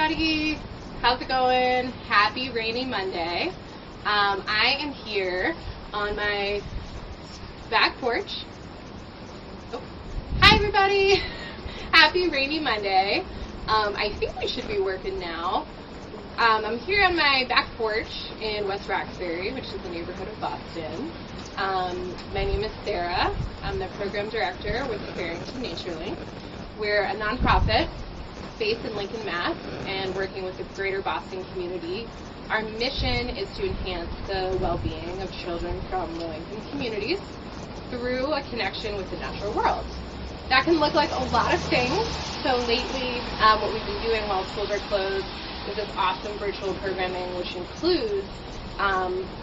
everybody. How's it going? Happy rainy Monday. I am here on my back porch. Oh. Hi everybody. Happy rainy Monday. I think we should be working now. I'm here on my back porch in West Roxbury, which is a neighborhood of Boston. My name is Sarah. I'm the program director with Barrington NatureLink. We're a nonprofit based in Lincoln, Mass, and working with the greater Boston community. Our mission is to enhance the well-being of children from low-income communities through a connection with the natural world. That can look like a lot of things. So lately, what we've been doing while schools are closed is this awesome virtual programming, which includes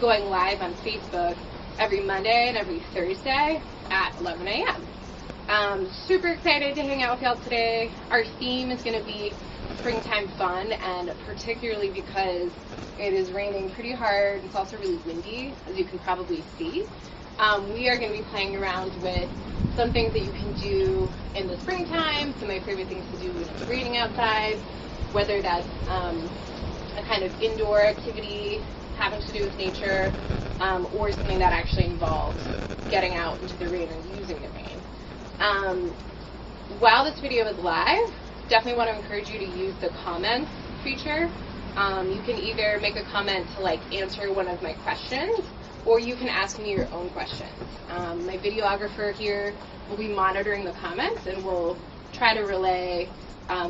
going live on Facebook every Monday and every Thursday at 11 a.m. Super excited to hang out with y'all today. Our theme is going to be springtime fun, and particularly because it is raining pretty hard, it's also really windy, as you can probably see. We are going to be playing around with some things that you can do in the springtime, some of my favorite things to do when it's raining outside, whether that's a kind of indoor activity having to do with nature, or something that actually involves getting out into the rain or using the rain. While this video is live, definitely want to encourage you to use the comments feature. You can either make a comment to answer one of my questions, or you can ask me your own questions. My videographer here will be monitoring the comments, and will try to relay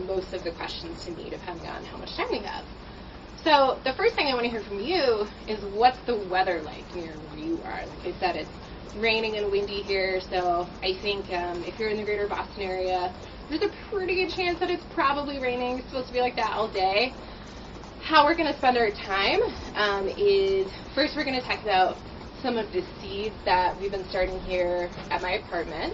most of the questions to me depending on how much time we have. So the first thing I want to hear from you is, what's the weather like near where you are? Like I said, it's raining and windy here, so I think if you're in the greater Boston area, there's a pretty good chance that it's probably raining. It's supposed to be like that all day. How we're going to spend our time is, first we're going to talk about some of the seeds that we've been starting here at my apartment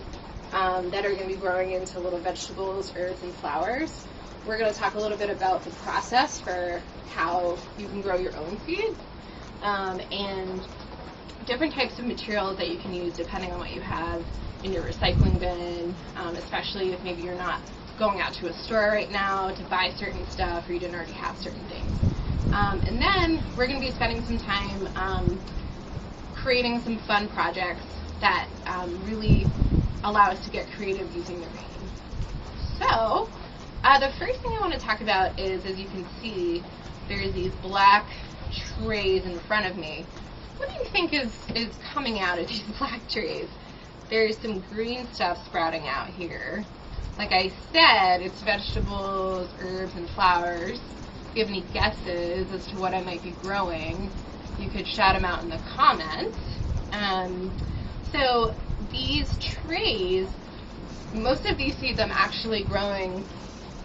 that are going to be growing into little vegetables, herbs, and flowers. We're going to talk a little bit about the process for how you can grow your own seeds, and different types of materials that you can use depending on what you have in your recycling bin, especially if maybe you're not going out to a store right now to buy certain stuff, or you didn't already have certain things. And then we're going to be spending some time creating some fun projects that really allow us to get creative using the rain. So the first thing I want to talk about is, as you can see, there's these black trays in front of me. What do you think is coming out of these black trays? There's some green stuff sprouting out here. Like I said, it's vegetables, herbs, and flowers. If you have any guesses as to what I might be growing, you could shout them out in the comments. So these trays, most of these seeds I'm actually growing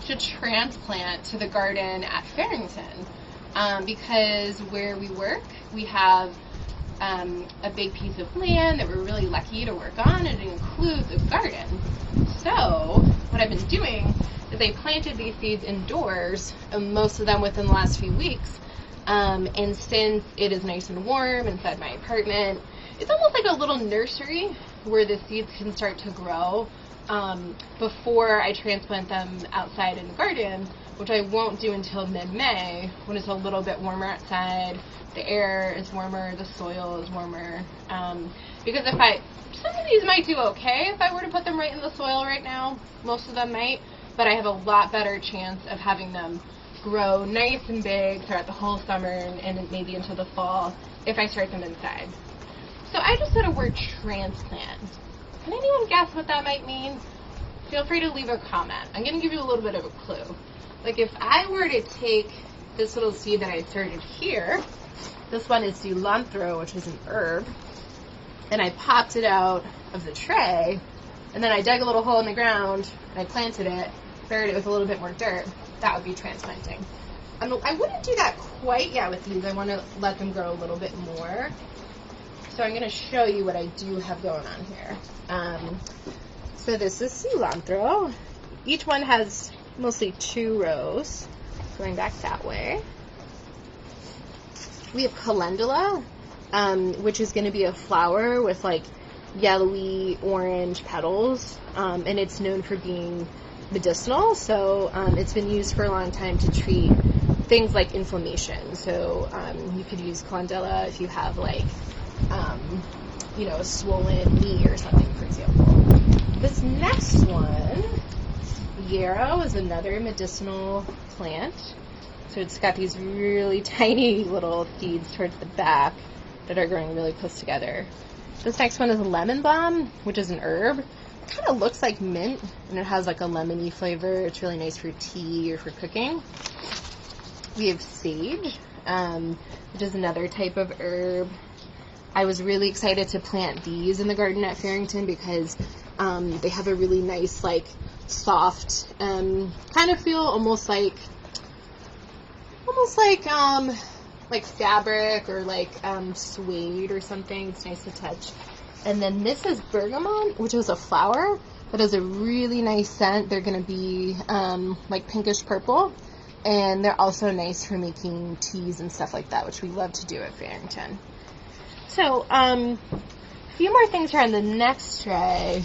to transplant to the garden at Farrington, because where we work, we have a big piece of land that we're really lucky to work on, and it includes a garden. So what I've been doing is I planted these seeds indoors, most of them within the last few weeks, and since it is nice and warm inside my apartment, it's almost like a little nursery where the seeds can start to grow before I transplant them outside in the garden, which I won't do until mid-May, when it's a little bit warmer outside, the air is warmer, the soil is warmer. Because some of these might do okay if I were to put them right in the soil right now. Most of them might, but I have a lot better chance of having them grow nice and big throughout the whole summer and maybe into the fall if I start them inside. So I just said a word, transplant. Can anyone guess what that might mean? Feel free to leave a comment. I'm going to give you a little bit of a clue. Like if I were to take this little seed that I started here, this one is cilantro, which is an herb, and I popped it out of the tray, and then I dug a little hole in the ground, and I planted it, buried it with a little bit more dirt, that would be transplanting. I wouldn't do that quite yet with these. I want to let them grow a little bit more. So I'm going to show you what I do have going on here. So this is cilantro. Each one has mostly 2 rows, going back that way. We have calendula, which is going to be a flower with yellowy orange petals, and it's known for being medicinal, so it's been used for a long time to treat things like inflammation. So you could use calendula if you have like a swollen knee or something, for example. This next one, yarrow, is another medicinal plant. So it's got these really tiny little seeds towards the back that are growing really close together. This next one is lemon balm, which is an herb. It kind of looks like mint, and it has like a lemony flavor. It's really nice for tea or for cooking. We have sage, which is another type of herb. I was really excited to plant these in the garden at Farrington because they have a really nice, like, soft, kind of feel almost like fabric or like suede or something. It's nice to touch. And then this is bergamot, which is a flower that has a really nice scent. They're going to be like pinkish purple, and they're also nice for making teas and stuff like that, which we love to do at Farrington. So a few more things here on the next tray.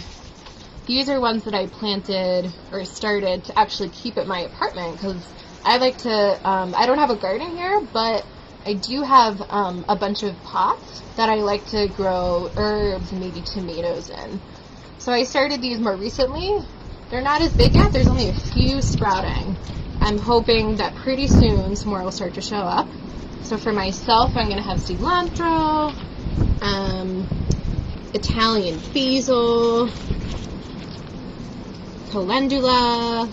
These are ones that I planted or started to actually keep at my apartment because I like to, I don't have a garden here, but I do have a bunch of pots that I like to grow herbs and maybe tomatoes in. So I started these more recently. They're not as big yet. There's only a few sprouting. I'm hoping that pretty soon some more will start to show up. So for myself, I'm going to have cilantro, Italian basil, calendula,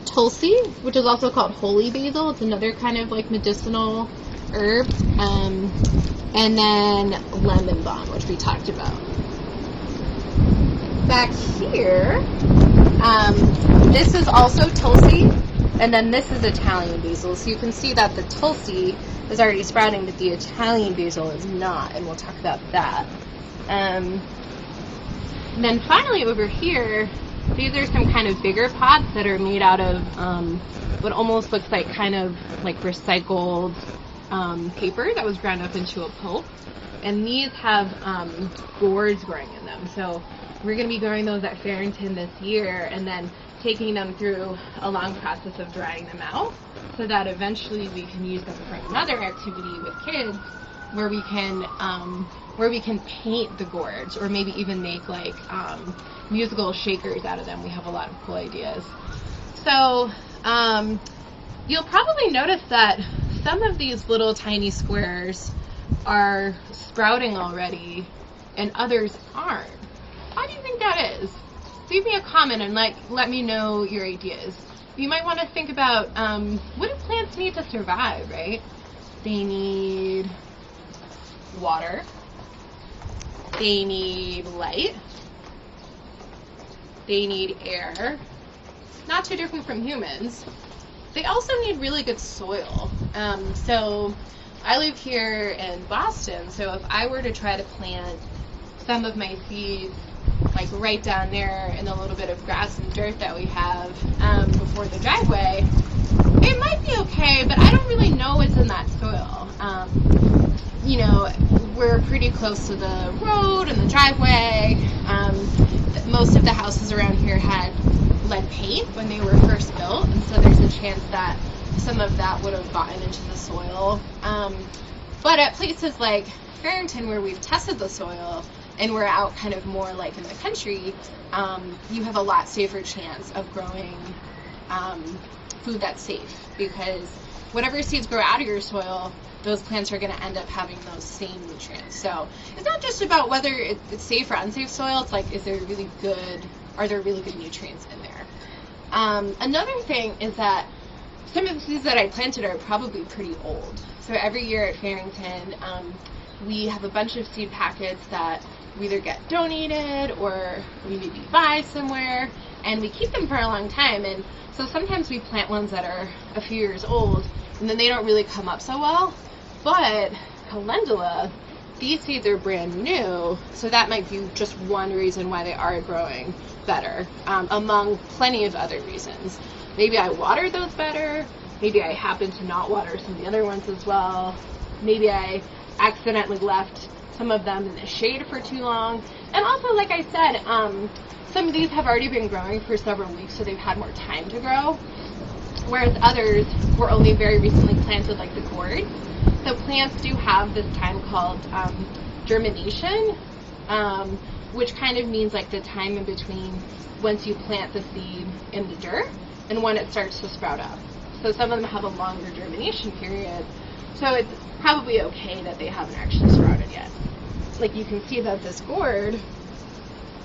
tulsi, which is also called holy basil. It's another kind of like medicinal herb. And then lemon balm, which we talked about. Back here, this is also tulsi, and then this is Italian basil. So you can see that the tulsi is already sprouting, but the Italian basil is not, and we'll talk about that. And then finally over here, these are some kind of bigger pots that are made out of what almost looks like kind of like recycled paper that was ground up into a pulp. And these have gourds growing in them. So we're going to be growing those at Farrington this year and then taking them through a long process of drying them out so that eventually we can use them for another activity with kids where we can paint the gourds or maybe even make like musical shakers out of them. We have a lot of cool ideas. So you'll probably notice that some of these little tiny squares are sprouting already and others aren't. Why do you think that is? Leave me a comment and let me know your ideas. You might want to think about what do plants need to survive, right? They need water. They need light. They need air. Not too different from humans. They also need really good soil. So I live here in Boston, so if I were to try to plant some of my seeds like right down there in the little bit of grass and dirt that we have before the driveway, it might be okay, but I don't really know what's in that soil. We're pretty close to the road and the driveway. Most of the houses around here had lead paint when they were first built, and so there's a chance that some of that would have gotten into the soil. But at places like Farrington, where we've tested the soil and we're out kind of more like in the country, you have a lot safer chance of growing food that's safe, because whatever seeds grow out of your soil, those plants are going to end up having those same nutrients. So it's not just about whether it's safe or unsafe soil. It's like, are there really good nutrients in there? Another thing is that some of the seeds that I planted are probably pretty old. So every year at Farrington, we have a bunch of seed packets that we either get donated or we maybe buy somewhere, and we keep them for a long time. And so sometimes we plant ones that are a few years old, and then they don't really come up so well. But calendula, these seeds are brand new, so that might be just one reason why they are growing better, among plenty of other reasons. Maybe I watered those better, maybe I happened to not water some of the other ones as well, maybe I accidentally left some of them in the shade for too long. And also, like I said, some of these have already been growing for several weeks, so they've had more time to grow, whereas others were only very recently planted, like the gourd. So plants do have this time called germination, which kind of means like the time in between once you plant the seed in the dirt and when it starts to sprout up. So some of them have a longer germination period, so it's probably okay that they haven't actually sprouted yet. Like you can see that this gourd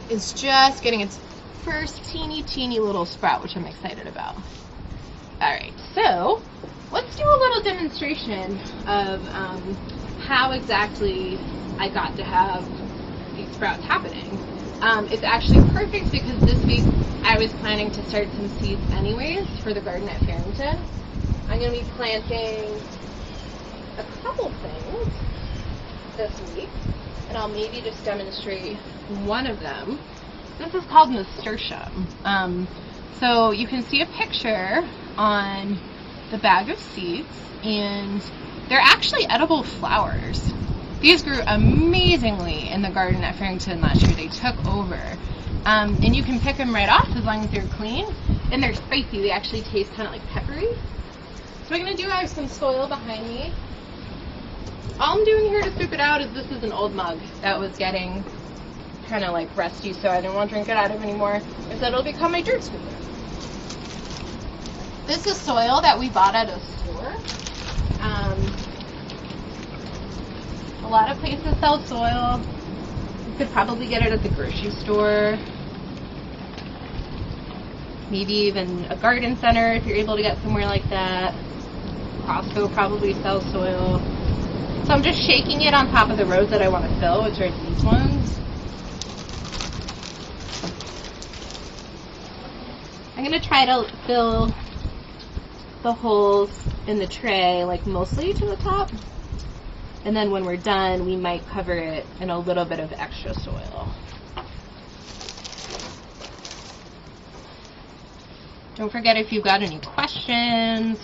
is just getting its first teeny little sprout, which I'm excited about. Alright, so let's do a little demonstration of how exactly I got to have these sprouts happening. It's actually perfect because this week I was planning to start some seeds anyways for the garden at Farrington. I'm going to be planting a couple things this week, and I'll maybe just demonstrate one of them. This is called nasturtium. So you can see a picture on the bag of seeds, and they're actually edible flowers. These grew amazingly in the garden at Farrington last year. They took over. And you can pick them right off as long as they're clean. And they're spicy. They actually taste kind of like peppery. So what I'm going to do, I have some soil behind me. All I'm doing here to scoop it out is this is an old mug that was getting kind of like rusty, so I didn't want to drink it out of anymore. I said it'll become my dirt scooper. This is soil that we bought at a store. A lot of places sell soil. You could probably get it at the grocery store. Maybe even a garden center if you're able to get somewhere like that. Costco probably sells soil. So I'm just shaking it on top of the rows that I want to fill, which are these ones. I'm going to try to fill the holes in the tray like mostly to the top. And then when we're done, we might cover it in a little bit of extra soil. Don't forget, if you've got any questions,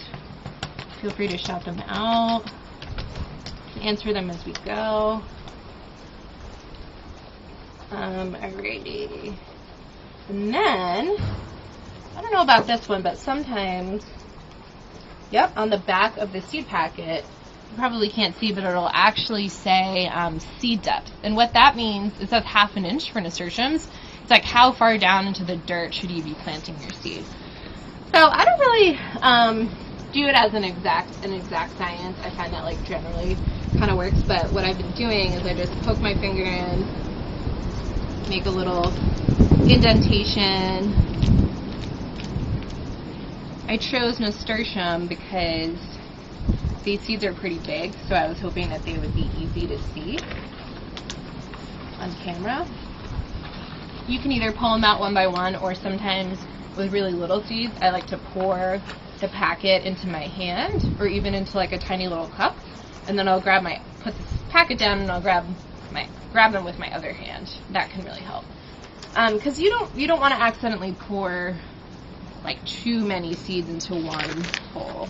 feel free to shout them out. Answer them as we go. Alrighty. And then, I don't know about this one, but sometimes, yep, on the back of the seed packet, you probably can't see, but it'll actually say seed depth. And what that means is that's 1/2 inch for nasturtiums. It's like how far down into the dirt should you be planting your seed. So I don't really do it as an exact science. I find that like generally kind of works, but what I've been doing is I just poke my finger in, make a little indentation. I chose nasturtium because these seeds are pretty big, so I was hoping that they would be easy to see on camera. You can either pull them out one by one, or sometimes with really little seeds, I like to pour the packet into my hand, or even into like a tiny little cup, and then I'll put the packet down and I'll grab them with my other hand. That can really help. Because you don't want to accidentally pour like too many seeds into one hole.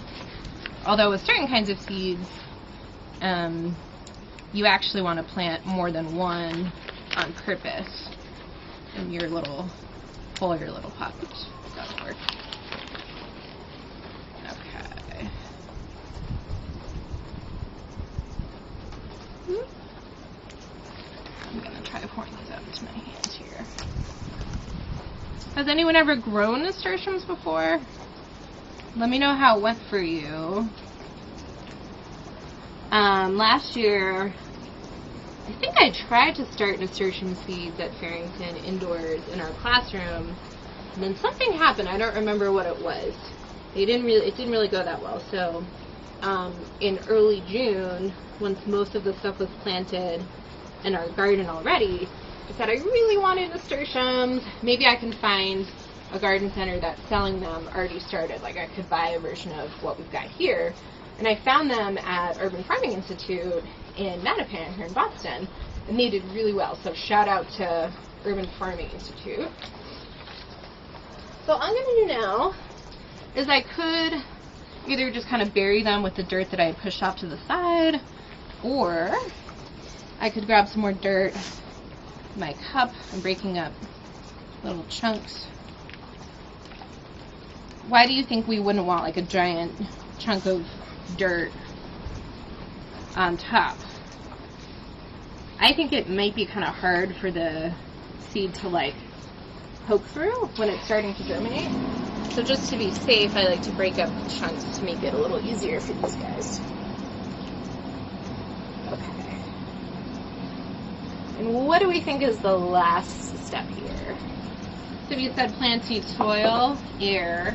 Although with certain kinds of seeds, you actually want to plant more than one on purpose in your little hole, your little pot. Oops, that'll work. Okay. I'm going to try pouring these out into my hands here. Has anyone ever grown nasturtiums before? Let me know how it went for you. Last year, I think I tried to start nasturtium seeds at Farrington indoors in our classroom, and then something happened. I don't remember what it was. It didn't really go that well. So in early June, once most of the stuff was planted in our garden already, I said I really wanted nasturtiums. Maybe I can find a garden center that's selling them already started. Like I could buy a version of what we've got here. And I found them at Urban Farming Institute in Mattapan here in Boston, and they did really well. So shout out to Urban Farming Institute. So all I'm going to do now is I could either just kind of bury them with the dirt that I had pushed off to the side, or I could grab some more dirt in my cup. I'm breaking up little chunks. Why do you think we wouldn't want like a giant chunk of dirt on top? I think it might be kind of hard for the seed to like poke through when it's starting to germinate. So just to be safe, I like to break up chunks to make it a little easier for these guys. Okay. And what do we think is the last step here? So we said plants need soil, air.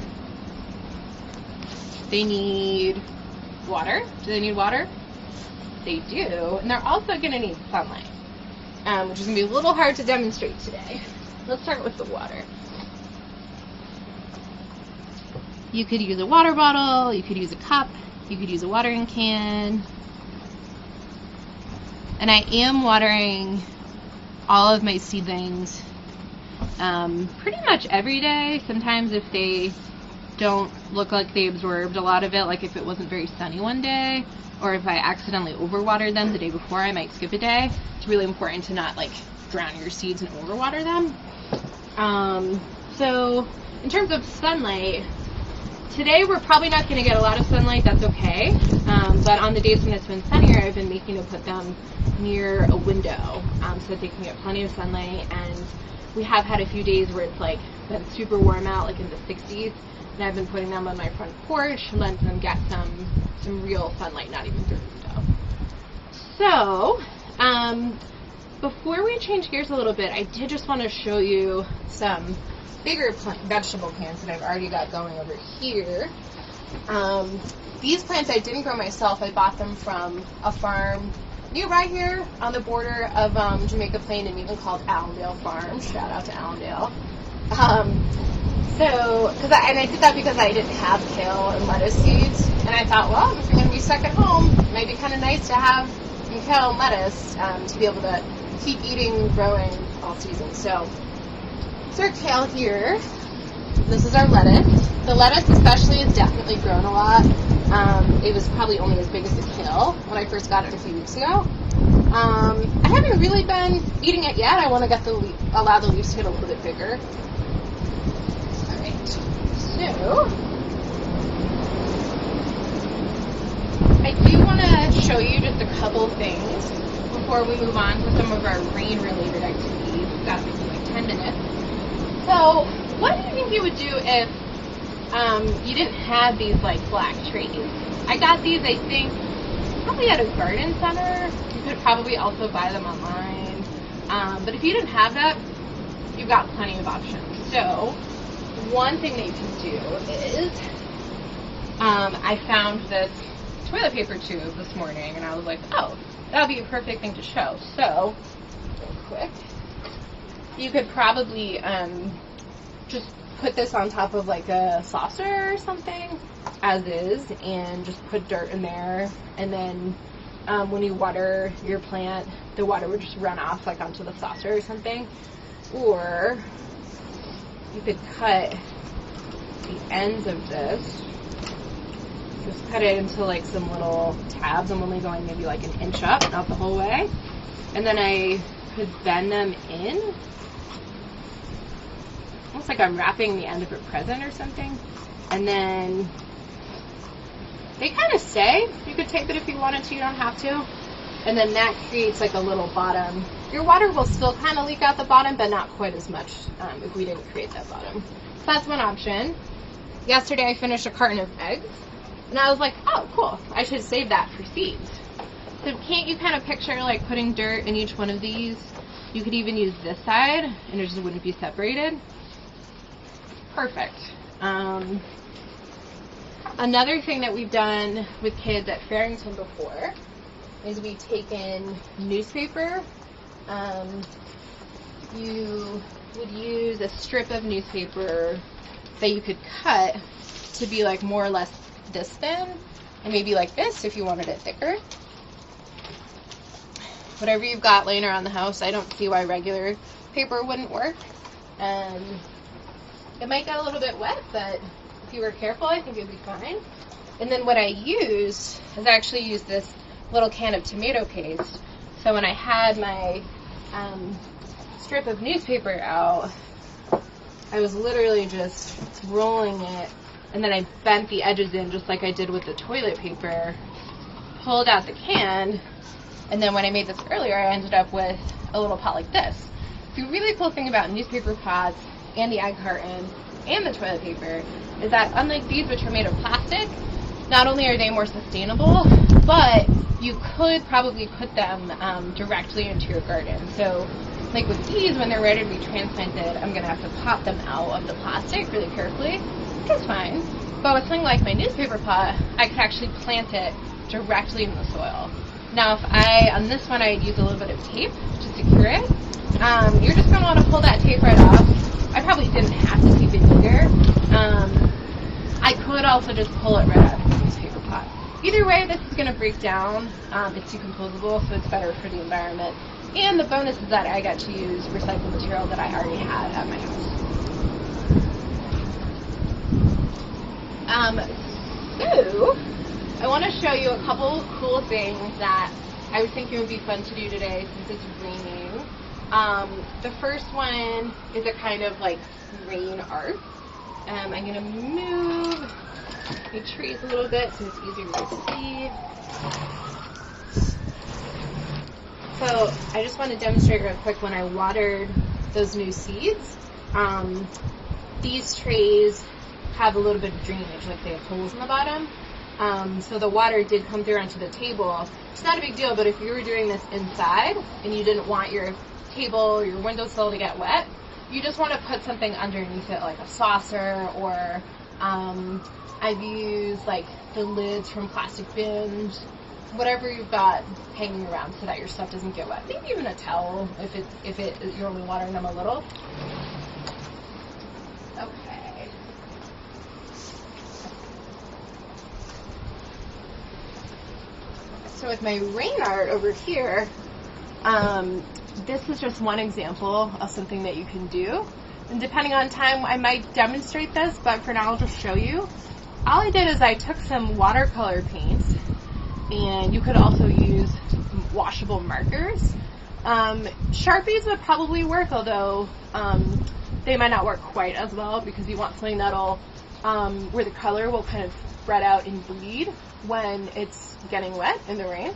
They need water. Do they need water? They do. And they're also going to need sunlight, which is going to be a little hard to demonstrate today. Let's start with the water. You could use a water bottle, you could use a cup, you could use a watering can. And I am watering all of my seedlings pretty much every day. Sometimes if they don't look like they absorbed a lot of it, like if it wasn't very sunny one day, or if I accidentally overwatered them the day before, I might skip a day. It's really important to not like drown your seeds and overwater them. So in terms of sunlight, today we're probably not going to get a lot of sunlight. That's okay. But on the days when it's been sunnier, I've been making them put them near a window so that they can get plenty of sunlight. And we have had a few days where it's like been super warm out, like in the 60s. And I've been putting them on my front porch, letting them get some real sunlight, not even through the window. So, before we change gears a little bit, I did just want to show you some bigger vegetable plants that I've already got going over here. These plants I didn't grow myself. I bought them from a farm nearby here on the border of Jamaica Plain and even called Allendale Farm. Shout out to Allendale. And I did that because I didn't have kale and lettuce seeds, and I thought, well, if you're going to be stuck at home, it might be kind of nice to have some kale and lettuce to be able to keep eating, growing all season. So, it's our kale here. This is our lettuce. The lettuce especially has definitely grown a lot. It was probably only as big as the kale when I first got it a few weeks ago. I haven't really been eating it yet. I want to get allow the leaves to get a little bit bigger. So, I do want to show you just a couple things before we move on to some of our rain-related activities. We've got maybe like 10 minutes. So, what do you think you would do if you didn't have these like black trees? I got these, I think, probably at a garden center. You could probably also buy them online. But if you didn't have that, you've got plenty of options. So, one thing that you can do is, I found this toilet paper tube this morning, and I was like, oh, that would be a perfect thing to show. So, real quick, you could probably just put this on top of like a saucer or something, as is, and just put dirt in there, and then when you water your plant, the water would just run off like onto the saucer or something. Or you could cut the ends of this, just cut it into like some little tabs. I'm only going maybe like an inch up, not the whole way. And then I could bend them in, almost like I'm wrapping the end of a present or something. And then they kind of stay. You could tape it if you wanted to, you don't have to. And then that creates like a little bottom. Your water will still kind of leak out the bottom, but not quite as much if we didn't create that bottom. So that's one option. Yesterday I finished a carton of eggs, and I was like, oh, cool, I should save that for seeds. So can't you kind of picture like putting dirt in each one of these? You could even use this side, and it just wouldn't be separated. Perfect. Another thing that we've done with kids at Farrington before is we've taken newspaper. You would use a strip of newspaper that you could cut to be like more or less this thin, and maybe like this if you wanted it thicker. Whatever you've got laying around the house, I don't see why regular paper wouldn't work. It might get a little bit wet, but if you were careful, I think it would be fine. And then what I used is I actually used this little can of tomato paste. So when I had my strip of newspaper out, I was literally just rolling it, and then I bent the edges in just like I did with the toilet paper, pulled out the can, and then when I made this earlier, I ended up with a little pot like this. The really cool thing about newspaper pots and the egg carton and the toilet paper is that unlike these, which are made of plastic, not only are they more sustainable, but you could probably put them directly into your garden. So like with these, when they're ready to be transplanted, I'm gonna have to pop them out of the plastic really carefully, which is fine. But with something like my newspaper pot, I could actually plant it directly in the soil. Now on this one, I'd use a little bit of tape to secure it. You're just gonna wanna pull that tape right off. I probably didn't have to keep it here. I could also just pull it right out of the newspaper pot. Either way, this is going to break down. It's decomposable, so it's better for the environment. And the bonus is that I got to use recycled material that I already had at my house. So, I want to show you a couple cool things that I was thinking would be fun to do today since it's raining. The first one is a kind of like rain art. I'm going to move the trees a little bit so it's easier to see. So I just want to demonstrate real quick when I watered those new seeds. These trays have a little bit of drainage, like they have holes in the bottom. So the water did come through onto the table. It's not a big deal, but if you were doing this inside and you didn't want your table or your windowsill to get wet, you just want to put something underneath it, like a saucer, or I've used like the lids from plastic bins, whatever you've got hanging around so that your stuff doesn't get wet. Maybe even a towel if you're only watering them a little. Okay. So with my rain art over here, this is just one example of something that you can do. And depending on time, I might demonstrate this, but for now I'll just show you. All I did is I took some watercolor paints, and you could also use washable markers. Sharpies would probably work, although they might not work quite as well because you want something that'll, where the color will kind of spread out and bleed when it's getting wet in the rain.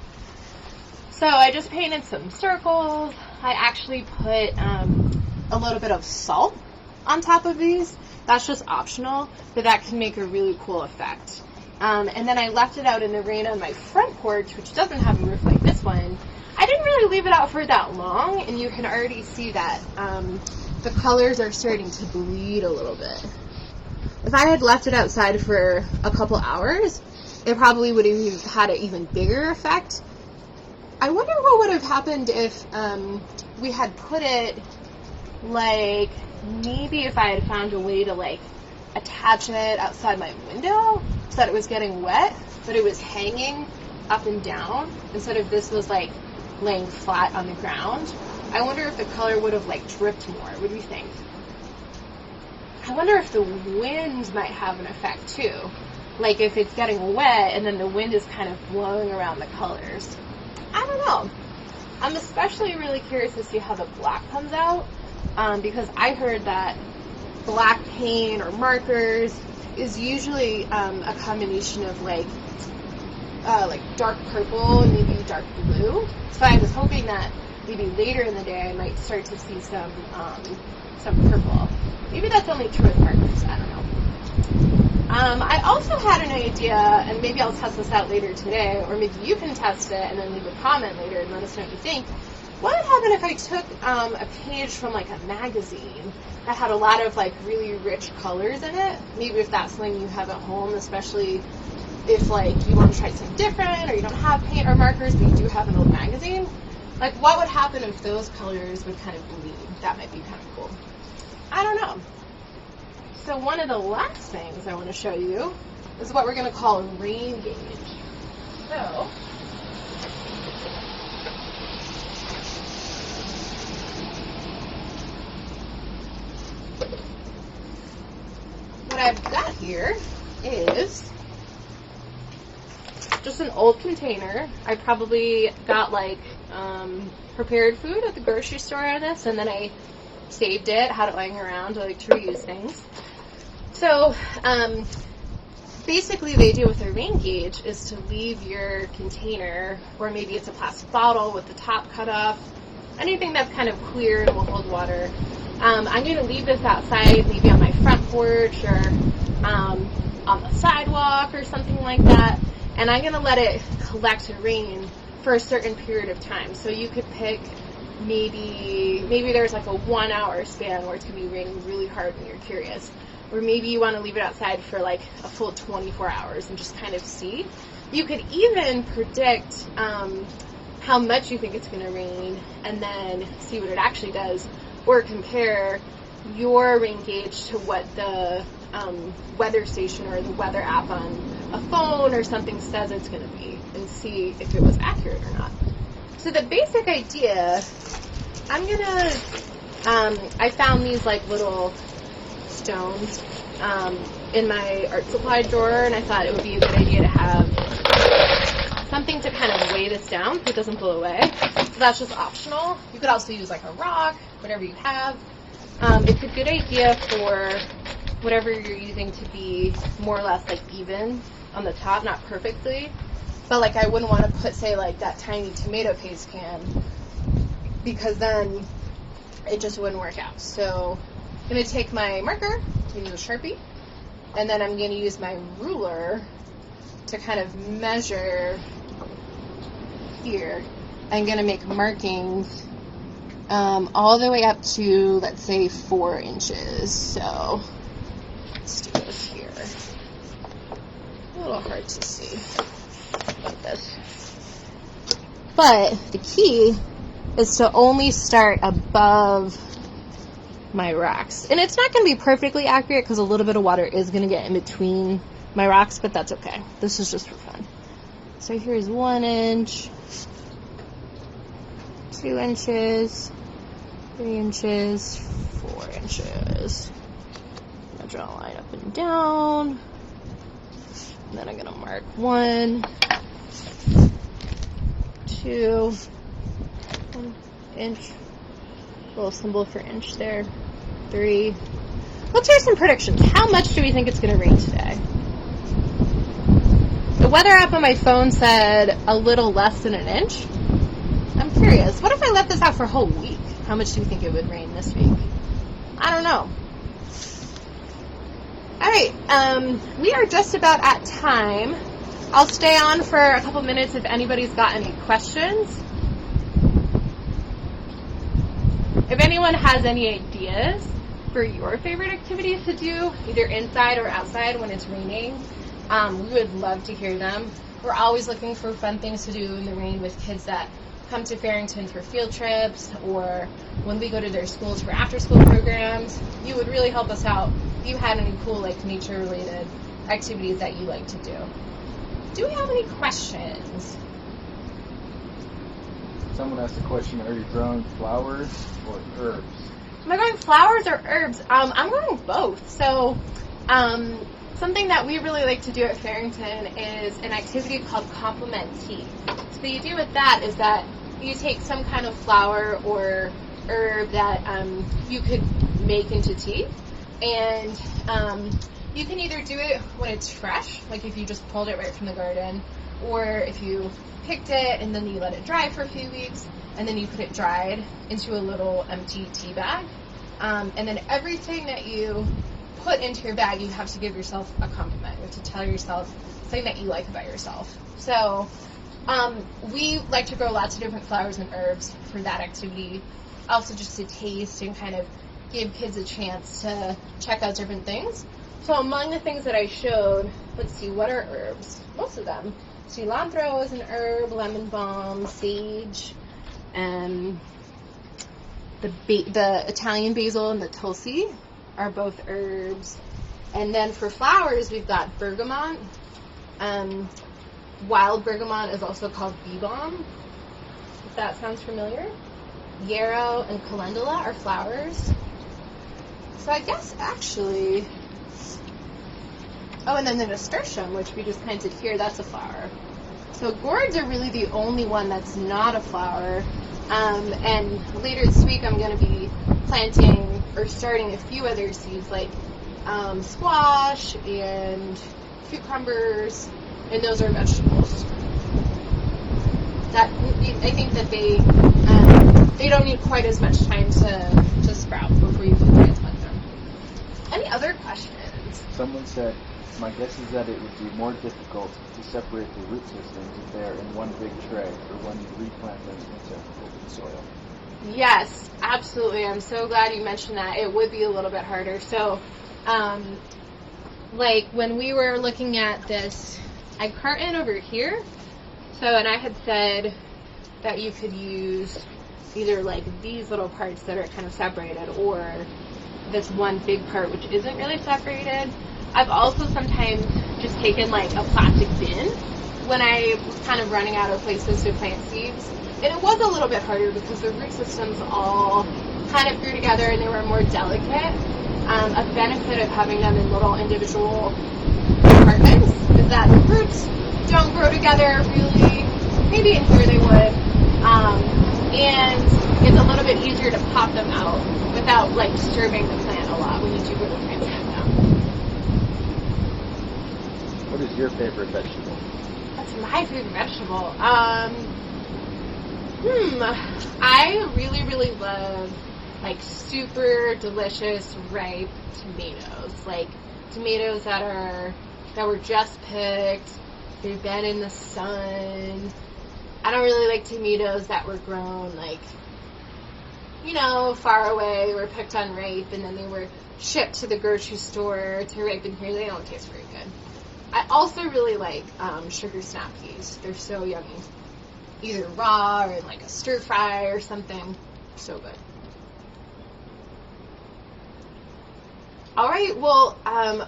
So I just painted some circles. I actually put a little bit of salt on top of these. That's just optional, but that can make a really cool effect. And then I left it out in the rain on my front porch, which doesn't have a roof like this one. I didn't really leave it out for that long, and you can already see that the colors are starting to bleed a little bit. If I had left it outside for a couple hours, it probably would have had an even bigger effect. I wonder what would have happened if we had put it, like, maybe if I had found a way to, like, attach it outside my window so that it was getting wet, but it was hanging up and down instead of this was, like, laying flat on the ground. I wonder if the color would have, like, dripped more. What do you think? I wonder if the wind might have an effect, too. Like, if it's getting wet and then the wind is kind of blowing around the colors. I don't know. I'm especially really curious to see how the black comes out, because I heard that black paint or markers is usually a combination of like dark purple and maybe dark blue. So I was hoping that maybe later in the day I might start to see some purple. Maybe that's only true with markers. I don't know. I also had an idea, and maybe I'll test this out later today, or maybe you can test it and then leave a comment later and let us know what you think. What would happen if I took a page from like a magazine that had a lot of like really rich colors in it? Maybe if that's something you have at home, especially if like you want to try something different or you don't have paint or markers but you do have an old magazine. Like what would happen if those colors would kind of bleed? That might be kind of cool. I don't know. So one of the last things I want to show you is what we're going to call a rain gauge. So what I've got here is just an old container. I probably got like prepared food at the grocery store on this, and then I saved it, had it lying around. I like to reuse things. So basically the idea with a rain gauge is to leave your container, or maybe it's a plastic bottle with the top cut off, anything that's kind of clear and will hold water. I'm going to leave this outside, maybe on my front porch or on the sidewalk or something like that, and I'm going to let it collect rain for a certain period of time. So you could pick maybe there's like a 1 hour span where it's going to be raining really hard when you're curious. Or maybe you want to leave it outside for like a full 24 hours and just kind of see. You could even predict how much you think it's going to rain and then see what it actually does, or compare your rain gauge to what the weather station or the weather app on a phone or something says it's going to be, and see if it was accurate or not. So the basic idea, I found these like little stones in my art supply drawer, and I thought it would be a good idea to have something to kind of weigh this down so it doesn't blow away. So that's just optional. You could also use like a rock, whatever you have. It's a good idea for whatever you're using to be more or less like even on the top, not perfectly, but like I wouldn't want to put, say, like that tiny tomato paste can, because then it just wouldn't work out. So I'm going to take my marker, I'm going to use a Sharpie, and then I'm going to use my ruler to kind of measure here. I'm going to make markings all the way up to, let's say, 4 inches. So let's do this here. A little hard to see like this. But the key is to only start above my rocks. And it's not going to be perfectly accurate because a little bit of water is going to get in between my rocks, but that's okay. This is just for fun. So here's 1 inch, 2 inches, 3 inches, 4 inches. I'm going to draw a line up and down. And then I'm going to mark 1, 2, 1 inch. Little symbol for inch there. 3. Let's hear some predictions. How much do we think it's going to rain today? The weather app on my phone said a little less than 1 inch. I'm curious. What if I let this out for a whole week? How much do you think it would rain this week? I don't know. All right. We are just about at time. I'll stay on for a couple minutes if anybody's got any questions. If anyone has any ideas for your favorite activities to do, either inside or outside when it's raining, we would love to hear them. We're always looking for fun things to do in the rain with kids that come to Farrington for field trips, or when we go to their schools for after-school programs. You would really help us out if you had any cool, like, nature-related activities that you like to do. Do we have any questions? Someone asked a question, are you growing flowers or herbs? Am I growing flowers or herbs? I'm growing both. So something that we really like to do at Farrington is an activity called complement tea. So the idea with that is that you take some kind of flower or herb that you could make into tea, and you can either do it when it's fresh, like if you just pulled it right from the garden, or if you picked it and then you let it dry for a few weeks, and then you put it dried into a little empty tea bag. And then everything that you put into your bag, you have to give yourself a compliment. You have to tell yourself something that you like about yourself. So we like to grow lots of different flowers and herbs for that activity. Also just to taste and kind of give kids a chance to check out different things. So among the things that I showed, let's see, what are herbs? Most of them. Cilantro is an herb, lemon balm, sage, and the Italian basil and the tulsi are both herbs. And then for flowers, we've got bergamot. Wild bergamot is also called bee balm, if that sounds familiar. Yarrow and calendula are flowers. So I guess actually, oh, and then the nasturtium, which we just planted here, that's a flower. So gourds are really the only one that's not a flower. And later this week I'm going to be planting or starting a few other seeds like squash and cucumbers, and those are vegetables. That I think that they don't need quite as much time to sprout before you can transplant them. Any other questions? Someone said, my guess is that it would be more difficult to separate the root systems if they are in one big tray or when you replant them into open soil. Yes, absolutely. I'm so glad you mentioned that. It would be a little bit harder. So, like when we were looking at this egg carton over here, and I had said that you could use either like these little parts that are kind of separated or this one big part which isn't really separated. I've also sometimes just taken like a plastic bin when I was kind of running out of places to plant seeds. And it was a little bit harder because the root systems all kind of grew together and they were more delicate. A benefit of having them in little individual compartments is that the roots don't grow together really. Maybe in here they would. And it's a little bit easier to pop them out without like disturbing the plant a lot when you do go to transplant them. What is your favorite vegetable? That's my favorite vegetable. I really, really love like super delicious ripe tomatoes. Like tomatoes that were just picked. They've been in the sun. I don't really like tomatoes that were grown like, far away. They were picked unripe and then they were shipped to the grocery store to ripen here. They don't taste very good. I also really like sugar snap peas. They're so yummy. Either raw or like a stir fry or something. So good. All right, well,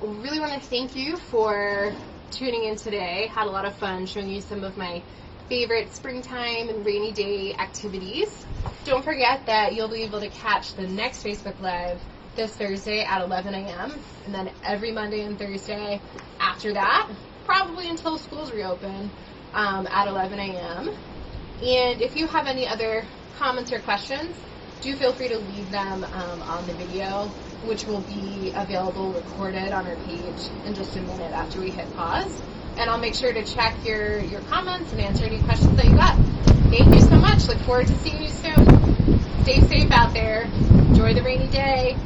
really want to thank you for tuning in today. Had a lot of fun showing you some of my favorite springtime and rainy day activities. Don't forget that you'll be able to catch the next Facebook Live this Thursday at 11 a.m. and then every Monday and Thursday after that, probably until schools reopen, at 11 a.m. And if you have any other comments or questions, do feel free to leave them on the video, which will be available recorded on our page in just a minute after we hit pause. And I'll make sure to check your comments and answer any questions that you got. Thank you so much. Look forward to seeing you soon. Stay safe out there. Enjoy the rainy day.